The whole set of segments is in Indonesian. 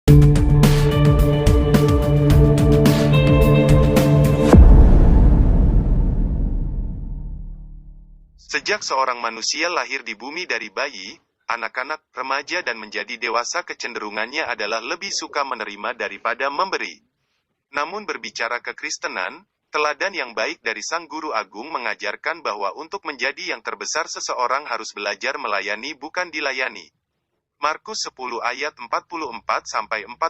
Sejak seorang manusia lahir di bumi dari bayi, anak-anak, remaja dan menjadi dewasa kecenderungannya adalah lebih suka menerima daripada memberi. Namun berbicara kekristenan, teladan yang baik dari Sang Guru Agung mengajarkan bahwa untuk menjadi yang terbesar seseorang harus belajar melayani bukan dilayani. Markus 10 ayat 44-45.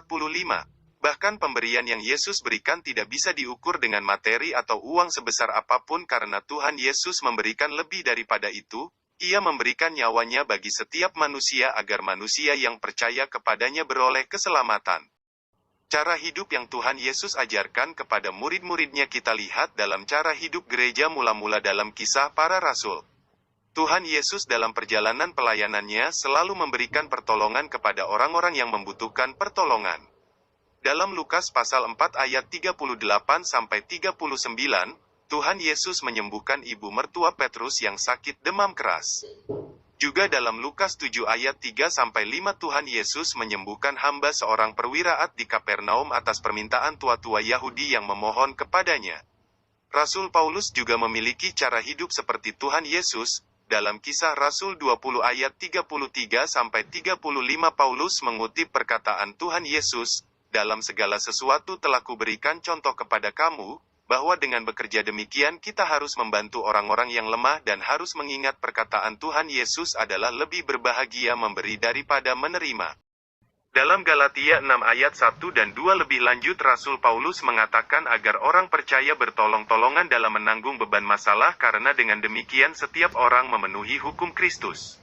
Bahkan pemberian yang Yesus berikan tidak bisa diukur dengan materi atau uang sebesar apapun karena Tuhan Yesus memberikan lebih daripada itu. Ia memberikan nyawanya bagi setiap manusia agar manusia yang percaya kepadanya beroleh keselamatan. Cara hidup yang Tuhan Yesus ajarkan kepada murid-muridnya kita lihat dalam cara hidup gereja mula-mula dalam Kisah Para Rasul. Tuhan Yesus dalam perjalanan pelayanannya selalu memberikan pertolongan kepada orang-orang yang membutuhkan pertolongan. Dalam Lukas pasal 4 ayat 38-39, Tuhan Yesus menyembuhkan ibu mertua Petrus yang sakit demam keras. Juga dalam Lukas 7 ayat 3-5 Tuhan Yesus menyembuhkan hamba seorang perwiraat di Kapernaum atas permintaan tua-tua Yahudi yang memohon kepadanya. Rasul Paulus juga memiliki cara hidup seperti Tuhan Yesus. Dalam Kisah Rasul 20 ayat 33-35 Paulus mengutip perkataan Tuhan Yesus, "Dalam segala sesuatu telah kuberikan contoh kepada kamu, bahwa dengan bekerja demikian kita harus membantu orang-orang yang lemah dan harus mengingat perkataan Tuhan Yesus adalah lebih berbahagia memberi daripada menerima." Dalam Galatia 6 ayat 1 dan 2 lebih lanjut Rasul Paulus mengatakan agar orang percaya bertolong-tolongan dalam menanggung beban masalah karena dengan demikian setiap orang memenuhi hukum Kristus.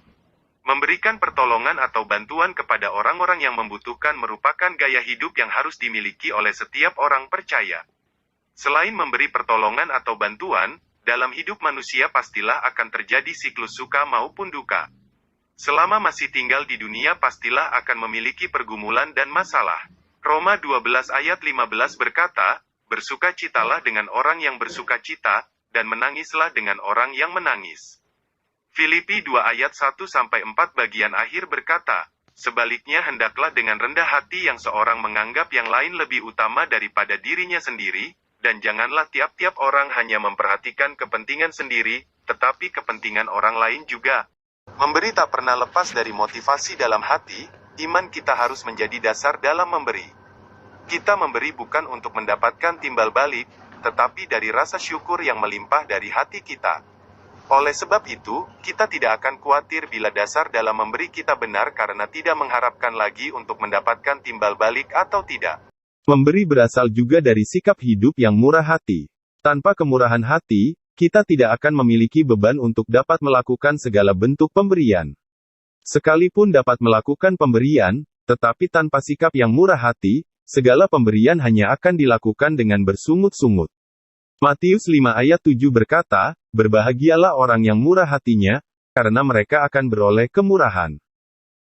Memberikan pertolongan atau bantuan kepada orang-orang yang membutuhkan merupakan gaya hidup yang harus dimiliki oleh setiap orang percaya. Selain memberi pertolongan atau bantuan, dalam hidup manusia pastilah akan terjadi siklus suka maupun duka. Selama masih tinggal di dunia pastilah akan memiliki pergumulan dan masalah. Roma 12 ayat 15 berkata, "Bersukacitalah dengan orang yang bersukacita, dan menangislah dengan orang yang menangis." Filipi 2 ayat 1-4 bagian akhir berkata, "Sebaliknya hendaklah dengan rendah hati yang seorang menganggap yang lain lebih utama daripada dirinya sendiri, dan janganlah tiap-tiap orang hanya memperhatikan kepentingan sendiri, tetapi kepentingan orang lain juga." Memberi tak pernah lepas dari motivasi dalam hati. Iman kita harus menjadi dasar dalam memberi. Kita memberi bukan untuk mendapatkan timbal balik, tetapi dari rasa syukur yang melimpah dari hati kita. Oleh sebab itu, kita tidak akan khawatir bila dasar dalam memberi kita benar karena tidak mengharapkan lagi untuk mendapatkan timbal balik atau tidak. Memberi berasal juga dari sikap hidup yang murah hati. Tanpa kemurahan hati, kita tidak akan memiliki beban untuk dapat melakukan segala bentuk pemberian. Sekalipun dapat melakukan pemberian, tetapi tanpa sikap yang murah hati, segala pemberian hanya akan dilakukan dengan bersungut-sungut. Matius 5 ayat 7 berkata, "Berbahagialah orang yang murah hatinya, karena mereka akan beroleh kemurahan."